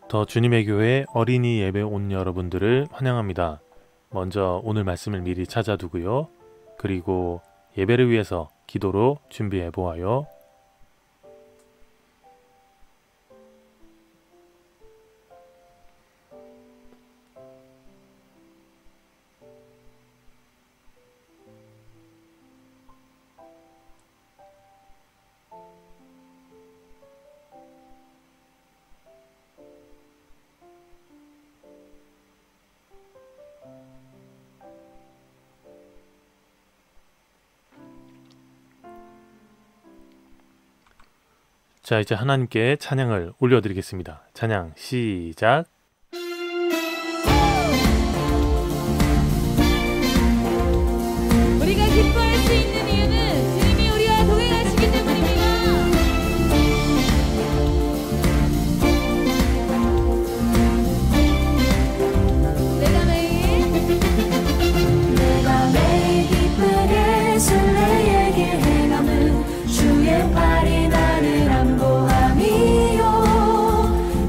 더 주님의 교회 어린이 예배 온 여러분들을 환영합니다. 먼저 오늘 말씀을 미리 찾아두고요. 그리고 예배를 위해서 기도로 준비해 보아요. 자, 이제 하나님께 찬양을 올려드리겠습니다. 찬양 시작. 우리가 기뻐할 수 있는 이유는 주님이 우리와 동행하시기 때문입니다. 내가 매일 기쁜 예술의 얘기 행함은 주의 팔이 나를 안보함이요.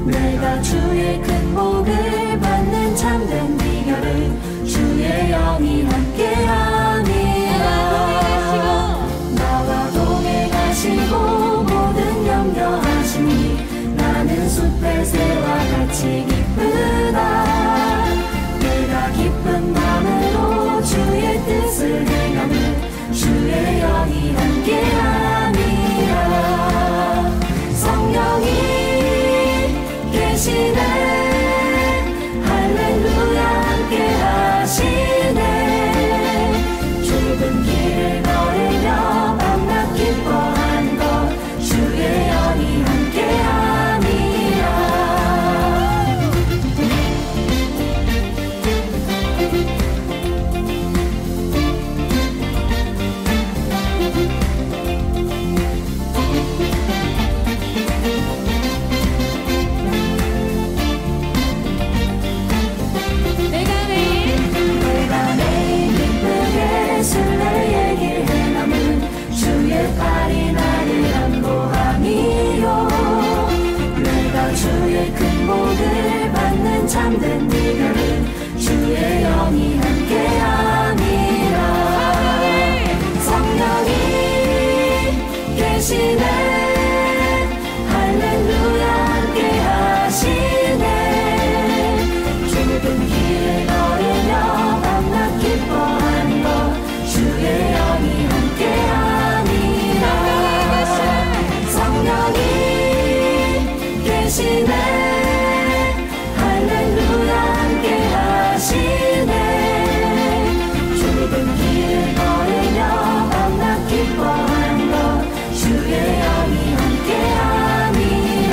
내가 주의 큰 복을 받는 참된 비결은 주의 영이 함께함이라. 나와 동행하시고 모든 염려하시니 나는 숲의 새와 같이 기쁘다. 내가 기쁜 마음으로 주의 뜻을 행하는 주의 영이 함께함이라. 성령이 계시네. 할렐루야 함께하시네. 좁은 길을 걸으며 밤낮 기뻐하는 것 주의 영이 함께함이라. 내가 매일 기쁘게 술래 얘기를 행함은 주의 팔이 나를 안보함이요. 내가 주의 큰 복을 받는 참된 비결은 주의 영이 함께함이라. 성령이 계시네. 할렐루야 함께하시네. 좁은 길을 걸으며 밤낮 기뻐하는 것 주의 영이 함께함이라. 성령이 계시네. 할렐루야 함께하시네. 좁은 길을 걸으며 밤낮 기뻐하는 것 주의 영이 함께함이라.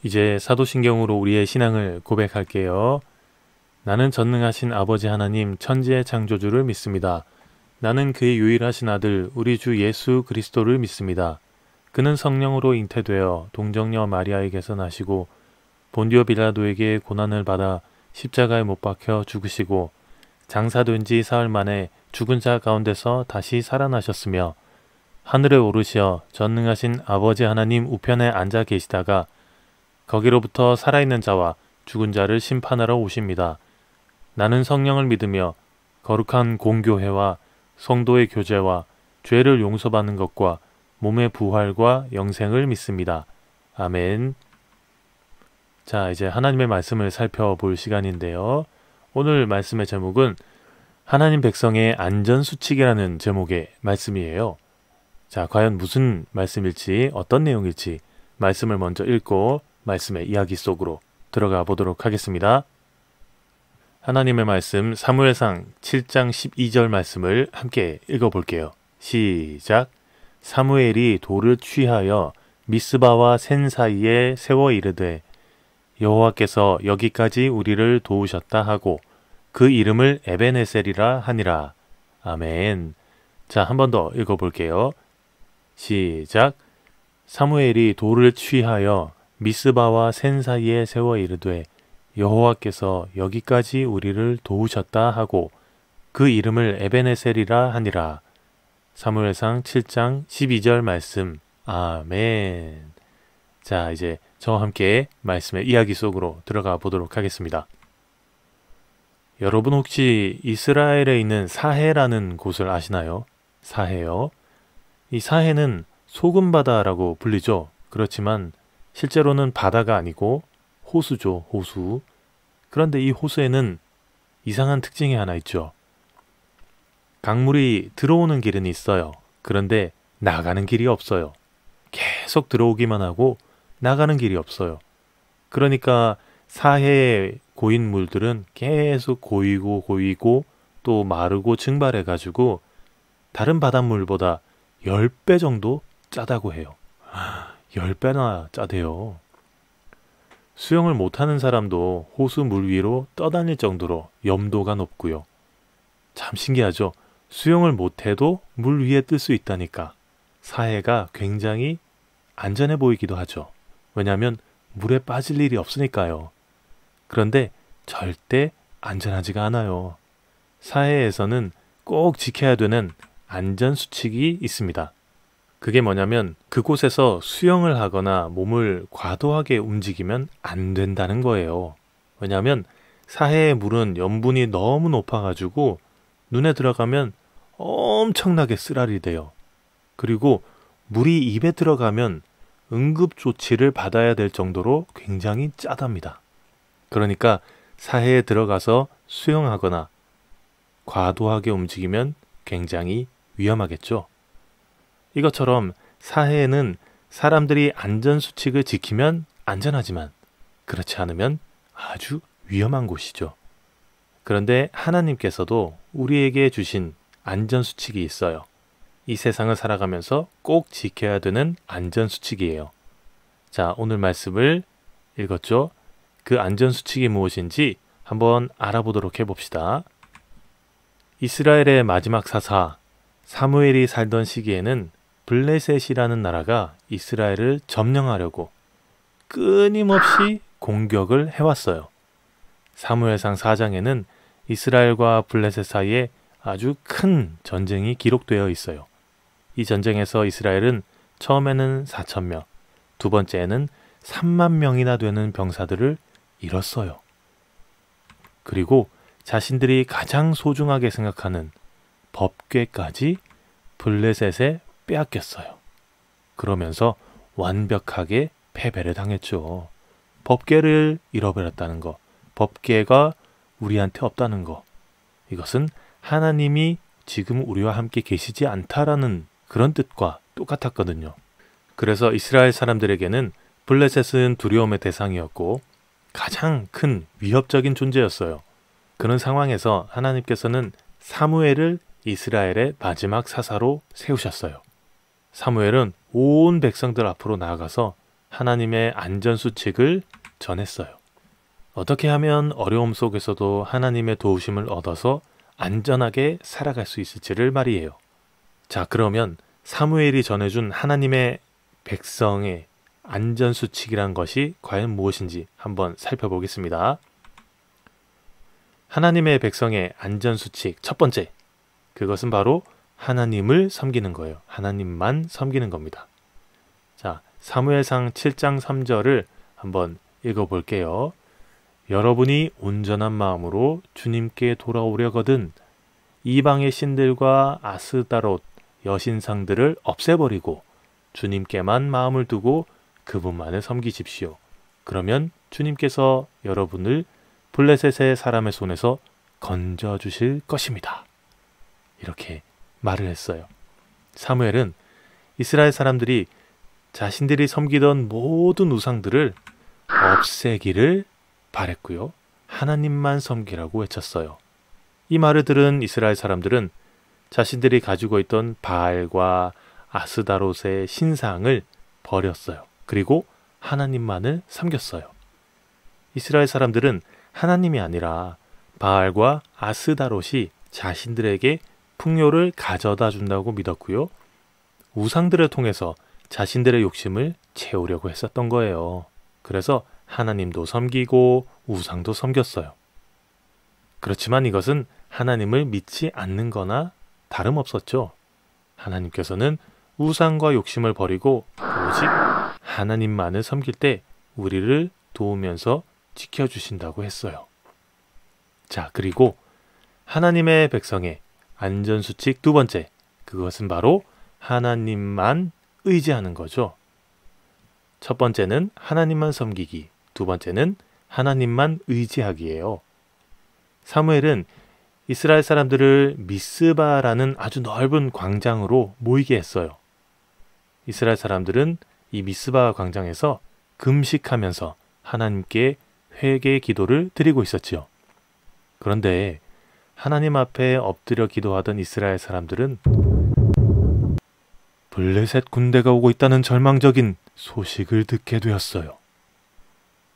이제 사도신경으로 우리의 신앙을 고백할게요. 나는 전능하신 아버지 하나님 천지의 창조주를 믿습니다. 나는 그의 유일하신 아들 우리 주 예수 그리스도를 믿습니다. 그는 성령으로 잉태되어 동정녀 마리아에게서 나시고 본디오 빌라도에게 고난을 받아 십자가에 못 박혀 죽으시고 장사된 지 사흘 만에 죽은 자 가운데서 다시 살아나셨으며 하늘에 오르시어 전능하신 아버지 하나님 우편에 앉아 계시다가 거기로부터 살아있는 자와 죽은 자를 심판하러 오십니다. 나는 성령을 믿으며 거룩한 공교회와 성도의 교제와 죄를 용서받는 것과 몸의 부활과 영생을 믿습니다. 아멘. 자, 이제 하나님의 말씀을 살펴볼 시간인데요. 오늘 말씀의 제목은 하나님 백성의 안전수칙이라는 제목의 말씀이에요. 자, 과연 무슨 말씀일지 어떤 내용일지 말씀을 먼저 읽고 말씀의 이야기 속으로 들어가 보도록 하겠습니다. 하나님의 말씀 사무엘상 7장 12절 말씀을 함께 읽어볼게요. 시작. 사무엘이 돌을 취하여 미스바와 센 사이에 세워 이르되 여호와께서 여기까지 우리를 도우셨다 하고 그 이름을 에베네셀이라 하니라. 아멘. 자, 한 번 더 읽어볼게요. 시작. 사무엘이 돌을 취하여 미스바와 센 사이에 세워 이르되 여호와께서 여기까지 우리를 도우셨다 하고 그 이름을 에베네셀이라 하니라. 사무엘상 7장 12절 말씀. 아멘. 자, 이제 저와 함께 말씀의 이야기 속으로 들어가 보도록 하겠습니다. 여러분 혹시 이스라엘에 있는 사해라는 곳을 아시나요? 사해요. 이 사해는 소금바다라고 불리죠. 그렇지만 실제로는 바다가 아니고 호수죠. 호수. 그런데 이 호수에는 이상한 특징이 하나 있죠. 강물이 들어오는 길은 있어요. 그런데 나가는 길이 없어요. 계속 들어오기만 하고 나가는 길이 없어요. 그러니까 사해에 고인 물들은 계속 고이고 또 마르고 증발해가지고 다른 바닷물보다 10배 정도 짜다고 해요. 10배나 짜대요. 수영을 못하는 사람도 호수 물 위로 떠다닐 정도로 염도가 높고요. 참 신기하죠? 수영을 못해도 물 위에 뜰 수 있다니까. 사해가 굉장히 안전해 보이기도 하죠. 왜냐하면 물에 빠질 일이 없으니까요. 그런데 절대 안전하지가 않아요. 사해에서는 꼭 지켜야 되는 안전수칙이 있습니다. 그게 뭐냐면 그곳에서 수영을 하거나 몸을 과도하게 움직이면 안 된다는 거예요. 왜냐하면 사해의 물은 염분이 너무 높아가지고 눈에 들어가면 엄청나게 쓰라리 돼요. 그리고 물이 입에 들어가면 응급조치를 받아야 될 정도로 굉장히 짜답니다. 그러니까 사해에 들어가서 수영하거나 과도하게 움직이면 굉장히 위험하겠죠. 이것처럼 사해에는 사람들이 안전수칙을 지키면 안전하지만 그렇지 않으면 아주 위험한 곳이죠. 그런데 하나님께서도 우리에게 주신 안전수칙이 있어요. 이 세상을 살아가면서 꼭 지켜야 되는 안전수칙이에요. 자, 오늘 말씀을 읽었죠? 그 안전수칙이 무엇인지 한번 알아보도록 해봅시다. 이스라엘의 마지막 사사 사무엘이 살던 시기에는 블레셋이라는 나라가 이스라엘을 점령하려고 끊임없이 공격을 해왔어요. 사무엘상 4장에는 이스라엘과 블레셋 사이에 아주 큰 전쟁이 기록되어 있어요. 이 전쟁에서 이스라엘은 처음에는 4,000명, 두 번째에는 3만 명이나 되는 병사들을 잃었어요. 그리고 자신들이 가장 소중하게 생각하는 법궤까지 블레셋에 빼앗겼어요. 그러면서 완벽하게 패배를 당했죠. 법궤를 잃어버렸다는 거, 법궤가 우리한테 없다는 거, 이것은 하나님이 지금 우리와 함께 계시지 않다라는 그런 뜻과 똑같았거든요. 그래서 이스라엘 사람들에게는 블레셋은 두려움의 대상이었고 가장 큰 위협적인 존재였어요. 그런 상황에서 하나님께서는 사무엘을 이스라엘의 마지막 사사로 세우셨어요. 사무엘은 온 백성들 앞으로 나아가서 하나님의 안전수칙을 전했어요. 어떻게 하면 어려움 속에서도 하나님의 도우심을 얻어서 안전하게 살아갈 수 있을지를 말이에요. 자, 그러면 사무엘이 전해준 하나님의 백성의 안전수칙이란 것이 과연 무엇인지 한번 살펴보겠습니다. 하나님의 백성의 안전수칙 첫 번째, 그것은 바로 하나님을 섬기는 거예요. 하나님만 섬기는 겁니다. 자, 사무엘상 7장 3절을 한번 읽어볼게요. 여러분이 온전한 마음으로 주님께 돌아오려거든 이방의 신들과 아스다롯 여신상들을 없애버리고 주님께만 마음을 두고 그분만을 섬기십시오. 그러면 주님께서 여러분을 블레셋의 사람의 손에서 건져주실 것입니다. 이렇게 말을 했어요. 사무엘은 이스라엘 사람들이 자신들이 섬기던 모든 우상들을 없애기를 바랬고요. 하나님만 섬기라고 외쳤어요. 이 말을 들은 이스라엘 사람들은 자신들이 가지고 있던 바알과 아스다롯의 신상을 버렸어요. 그리고 하나님만을 섬겼어요. 이스라엘 사람들은 하나님이 아니라 바알과 아스다롯이 자신들에게 풍요를 가져다 준다고 믿었고요. 우상들을 통해서 자신들의 욕심을 채우려고 했었던 거예요. 그래서 하나님도 섬기고 우상도 섬겼어요. 그렇지만 이것은 하나님을 믿지 않는 거나 다름없었죠. 하나님께서는 우상과 욕심을 버리고 오직 하나님만을 섬길 때 우리를 도우면서 지켜주신다고 했어요. 자, 그리고 하나님의 백성의 안전수칙 두 번째, 그것은 바로 하나님만 의지하는 거죠. 첫 번째는 하나님만 섬기기, 두 번째는 하나님만 의지하기예요. 사무엘은 이스라엘 사람들을 미스바라는 아주 넓은 광장으로 모이게 했어요. 이스라엘 사람들은 이 미스바 광장에서 금식하면서 하나님께 회개 기도를 드리고 있었지요. 그런데 하나님 앞에 엎드려 기도하던 이스라엘 사람들은 블레셋 군대가 오고 있다는 절망적인 소식을 듣게 되었어요.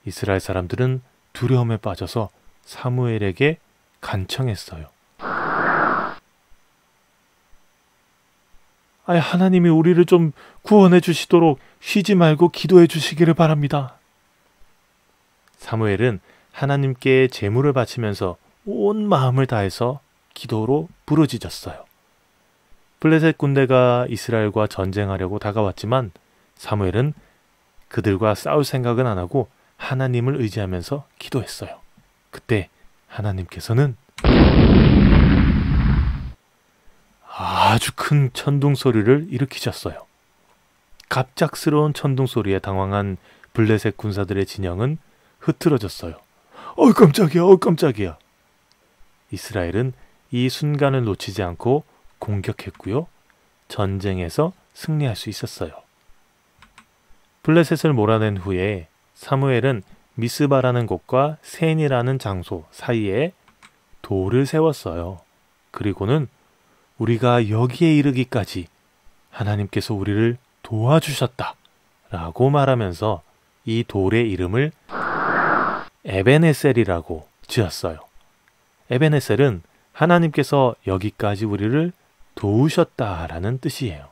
이스라엘 사람들은 두려움에 빠져서 사무엘에게 간청했어요. 하나님이 우리를 좀 구원해 주시도록 쉬지 말고 기도해 주시기를 바랍니다. 사무엘은 하나님께 제물을 바치면서 온 마음을 다해서 기도로 부르짖었어요. 블레셋 군대가 이스라엘과 전쟁하려고 다가왔지만 사무엘은 그들과 싸울 생각은 안 하고 하나님을 의지하면서 기도했어요. 그때 하나님께서는 아주 큰 천둥 소리를 일으키셨어요. 갑작스러운 천둥 소리에 당황한 블레셋 군사들의 진영은 흐트러졌어요. 깜짝이야, 깜짝이야. 이스라엘은 이 순간을 놓치지 않고 공격했고요. 전쟁에서 승리할 수 있었어요. 블레셋을 몰아낸 후에 사무엘은 미스바라는 곳과 센이라는 장소 사이에 돌을 세웠어요. 그리고는 우리가 여기에 이르기까지 하나님께서 우리를 도와주셨다 라고 말하면서 이 돌의 이름을 에베네셀이라고 지었어요. 에베네셀은 하나님께서 여기까지 우리를 도우셨다라는 뜻이에요.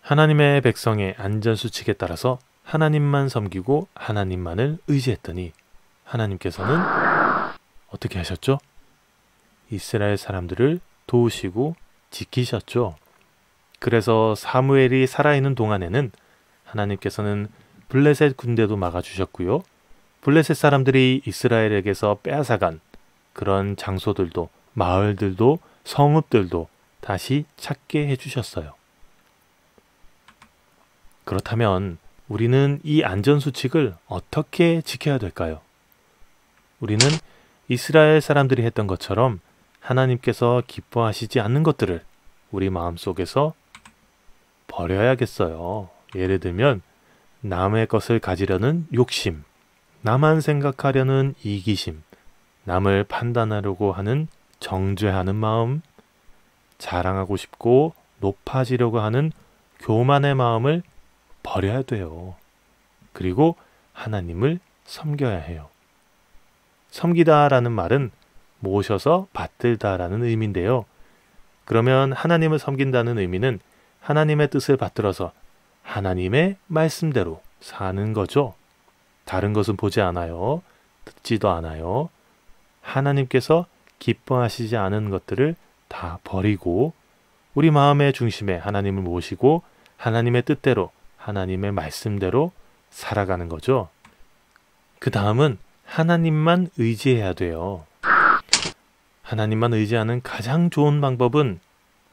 하나님의 백성의 안전수칙에 따라서 하나님만 섬기고 하나님만을 의지했더니 하나님께서는 어떻게 하셨죠? 이스라엘 사람들을 도우시고 지키셨죠. 그래서 사무엘이 살아있는 동안에는 하나님께서는 블레셋 군대도 막아주셨고요. 블레셋 사람들이 이스라엘에게서 빼앗아간 그런 장소들도 마을들도 성읍들도 다시 찾게 해주셨어요. 그렇다면 우리는 이 안전수칙을 어떻게 지켜야 될까요? 우리는 이스라엘 사람들이 했던 것처럼 하나님께서 기뻐하시지 않는 것들을 우리 마음속에서 버려야겠어요. 예를 들면 남의 것을 가지려는 욕심, 나만 생각하려는 이기심, 남을 판단하려고 하는 정죄하는 마음, 자랑하고 싶고 높아지려고 하는 교만의 마음을 버려야 돼요. 그리고 하나님을 섬겨야 해요. 섬기다라는 말은 모셔서 받들다라는 의미인데요. 그러면 하나님을 섬긴다는 의미는 하나님의 뜻을 받들어서 하나님의 말씀대로 사는 거죠. 다른 것은 보지 않아요. 듣지도 않아요. 하나님께서 기뻐하시지 않은 것들을 다 버리고 우리 마음의 중심에 하나님을 모시고 하나님의 뜻대로 하나님의 말씀대로 살아가는 거죠. 그 다음은 하나님만 의지해야 돼요. 하나님만 의지하는 가장 좋은 방법은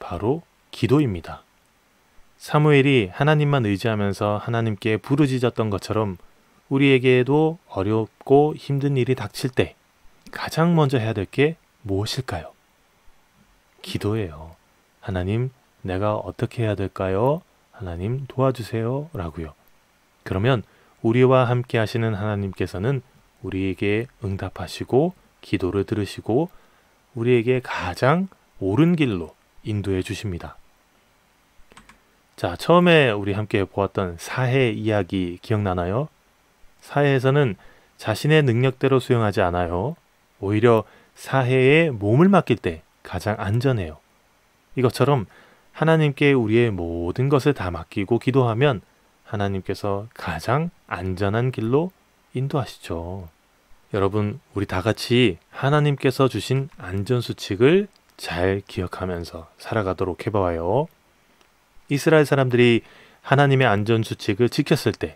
바로 기도입니다. 사무엘이 하나님만 의지하면서 하나님께 부르짖었던 것처럼 우리에게도 어렵고 힘든 일이 닥칠 때 가장 먼저 해야 될 게 무엇일까요? 기도예요. 하나님, 내가 어떻게 해야 될까요? 하나님 도와주세요. 라고요. 그러면 우리와 함께 하시는 하나님께서는 우리에게 응답하시고 기도를 들으시고 우리에게 가장 옳은 길로 인도해 주십니다. 자, 처음에 우리 함께 보았던 사해 이야기 기억나나요? 사해에서는 자신의 능력대로 수영하지 않아요. 오히려 사해에 몸을 맡길 때 가장 안전해요. 이것처럼 하나님께 우리의 모든 것을 다 맡기고 기도하면 하나님께서 가장 안전한 길로 인도하시죠. 여러분, 우리 다 같이 하나님께서 주신 안전수칙을 잘 기억하면서 살아가도록 해봐요. 이스라엘 사람들이 하나님의 안전수칙을 지켰을 때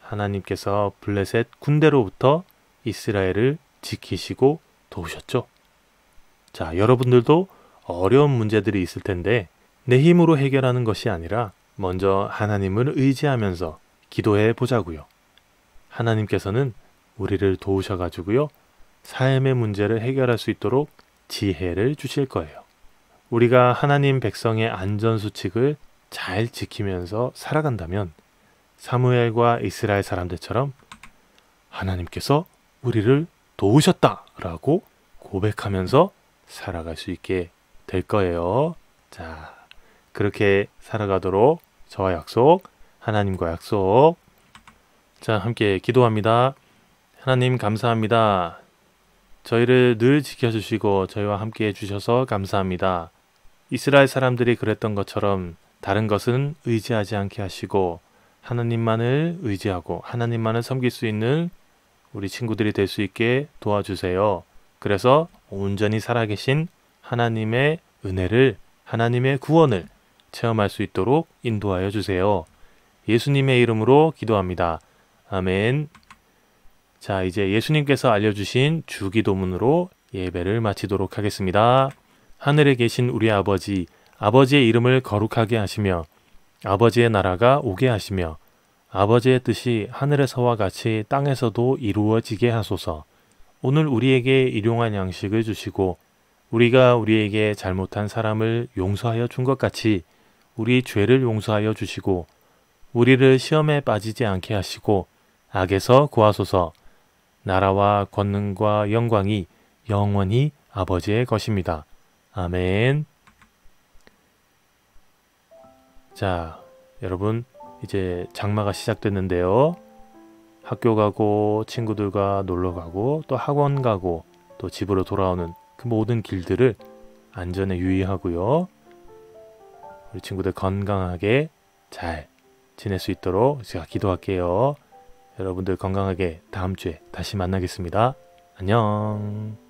하나님께서 블레셋 군대로부터 이스라엘을 지키시고 도우셨죠. 자, 여러분들도 어려운 문제들이 있을 텐데 내 힘으로 해결하는 것이 아니라 먼저 하나님을 의지하면서 기도해 보자고요. 하나님께서는 우리를 도우셔가지고요. 삶의 문제를 해결할 수 있도록 지혜를 주실 거예요. 우리가 하나님 백성의 안전수칙을 잘 지키면서 살아간다면 사무엘과 이스라엘 사람들처럼 하나님께서 우리를 도우셨다라고 고백하면서 살아갈 수 있게 될 거예요. 자, 그렇게 살아가도록 저와 약속, 하나님과 약속. 자, 함께 기도합니다. 하나님 감사합니다. 저희를 늘 지켜주시고 저희와 함께 해주셔서 감사합니다. 이스라엘 사람들이 그랬던 것처럼 다른 것은 의지하지 않게 하시고 하나님만을 의지하고 하나님만을 섬길 수 있는 우리 친구들이 될 수 있게 도와주세요. 그래서 온전히 살아계신 하나님의 은혜를, 하나님의 구원을 체험할 수 있도록 인도하여 주세요. 예수님의 이름으로 기도합니다. 아멘. 자, 이제 예수님께서 알려주신 주기도문으로 예배를 마치도록 하겠습니다. 하늘에 계신 우리 아버지, 아버지의 이름을 거룩하게 하시며 아버지의 나라가 오게 하시며 아버지의 뜻이 하늘에서와 같이 땅에서도 이루어지게 하소서. 오늘 우리에게 일용할 양식을 주시고 우리가 우리에게 잘못한 사람을 용서하여 준 것 같이 우리 죄를 용서하여 주시고 우리를 시험에 빠지지 않게 하시고 악에서 구하소서. 나라와 권능과 영광이 영원히 아버지의 것입니다. 아멘. 자, 여러분 이제 장마가 시작됐는데요. 학교 가고 친구들과 놀러 가고 또 학원 가고 또 집으로 돌아오는 그 모든 길들을 안전에 유의하고요. 우리 친구들 건강하게 잘 지낼 수 있도록 제가 기도할게요. 여러분들 건강하게 다음 주에 다시 만나겠습니다. 안녕.